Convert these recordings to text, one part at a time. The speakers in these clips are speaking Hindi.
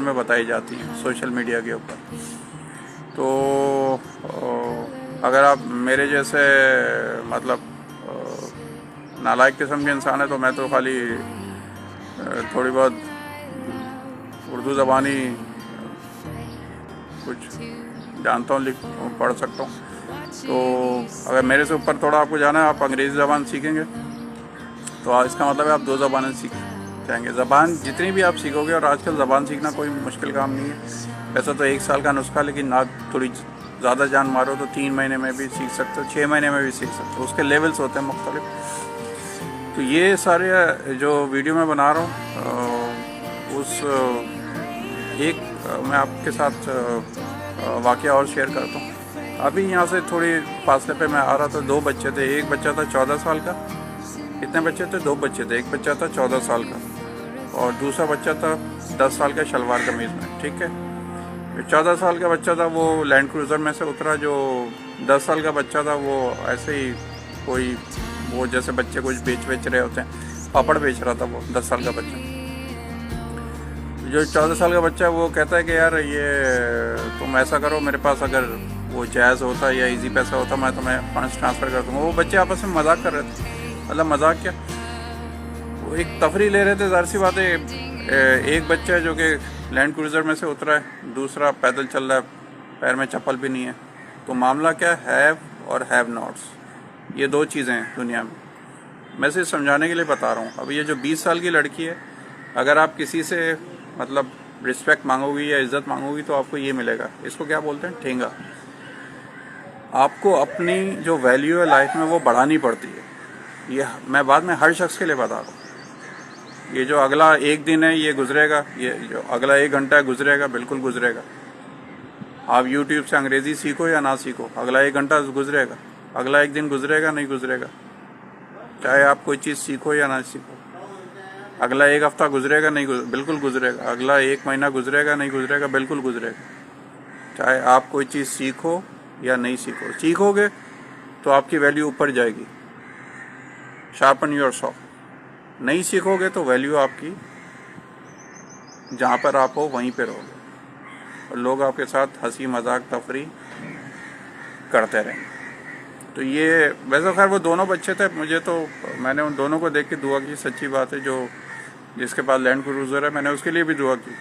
में बताई जाती हैं सोशल मीडिया के ऊपर। तो अगर आप मेरे जैसे मतलब नालायक किस्म के इंसान है तो मैं तो खाली थोड़ी बहुत उर्दू ज़बानी कुछ जानता हूँ, लिख पढ़ सकता हूँ। तो अगर मेरे से ऊपर थोड़ा आपको जाना है, आप अंग्रेज़ी ज़बान सीखेंगे तो इसका मतलब है आप दो ज़बानें सीख जाएंगे। ज़बान जितनी भी आप सीखोगे, और आजकल ज़बान सीखना कोई मुश्किल काम नहीं है। वैसे तो 1 साल का नुस्खा, लेकिन आप थोड़ी ज़्यादा जान मारो तो 3 महीने में भी सीख सकते हो, 6 महीने में भी सीख सकते हो। उसके लेवल्स होते हैं मुख्तलिफ। तो ये सारे जो वीडियो मैं बना रहा हूँ उस एक मैं आपके साथ वाक़या और शेयर करता हूँ। अभी यहाँ से थोड़ी फासले पे मैं आ रहा था, 2 बच्चे थे। एक बच्चा था 14 साल का। कितने बच्चे थे? 2 बच्चे थे। एक बच्चा था 14 साल का और दूसरा बच्चा था 10 साल का, शलवार कमीज़ में। ठीक है। जो 14 साल का बच्चा था वो लैंड क्रूज़र में से उतरा। जो 10 साल का बच्चा था वो ऐसे ही कोई, वो जैसे बच्चे कुछ बेच रहे होते हैं, पापड़ बेच रहा था वो 10 साल का बच्चा। जो 14 साल का बच्चा वो कहता है कि यार ये तुम ऐसा करो, मेरे पास अगर वो जायज़ होता या इजी पैसा होता मैं तुम्हें फंड्स ट्रांसफ़र कर दूँगा। वो बच्चे आपस में मजाक कर रहे थे। मतलब मजाक क्या, वो एक तफरी ले रहे थे। ज़ाहिर सी बात है, एक बच्चा है जो कि लैंड क्रूज़र में से उतरा है, दूसरा पैदल चल रहा है, पैर में चप्पल भी नहीं है। तो मामला क्या है, हैव और हैव नॉट्स, ये 2 चीज़ें हैं दुनिया में। मैं सिर्फ समझाने के लिए बता रहा हूँ। अब ये जो 20 साल की लड़की है, अगर आप किसी से मतलब रिस्पेक्ट मांगोगी या इज़्ज़त मांगोगी तो आपको ये मिलेगा। इसको क्या बोलते हैं? ठेंगा। आपको अपनी जो वैल्यू है लाइफ में वो बढ़ानी पड़ती है। ये मैं बाद में हर शख्स के लिए बता रहा हूँ। ये जो अगला एक दिन है ये गुजरेगा, ये जो अगला 1 घंटा है गुजरेगा, बिल्कुल गुजरेगा। आप यूट्यूब से अंग्रेज़ी सीखो या ना सीखो, अगला 1 घंटा गुजरेगा, अगला 1 दिन गुजरेगा नहीं गुजरेगा। चाहे आप कोई चीज़ सीखो या ना सीखो, अगला 1 हफ्ता गुजरेगा नहीं बिल्कुल गुजरेगा, अगला 1 महीना गुजरेगा नहीं गुजरेगा, बिल्कुल गुजरेगा। चाहे आप कोई चीज़ सीखो या नहीं सीखो, सीखोगे तो आपकी वैल्यू ऊपर जाएगी। Sharpen your saw. नहीं सीखोगे तो वैल्यू आपकी जहाँ पर आप हो वहीं पर रहोगे और लोग आपके साथ हंसी मजाक तफरी करते रहेंगे। तो ये वैसे खैर वो दोनों बच्चे थे, मुझे तो मैंने उन दोनों को देख के दुआ की। सच्ची बात है, जो जिसके पास लैंड क्रूज़र है मैंने उसके लिए भी दुआ की,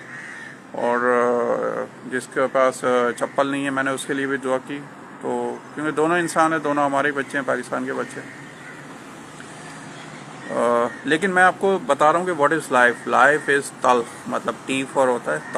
और जिसके पास चप्पल नहीं है मैंने उसके लिए भी दुआ की। तो क्योंकि दोनों इंसान हैं, दोनों हमारे बच्चे हैं, पाकिस्तान के बच्चे हैं। लेकिन मैं आपको बता रहा हूँ कि what is life. Life is तल्ख, मतलब टी फॉर होता है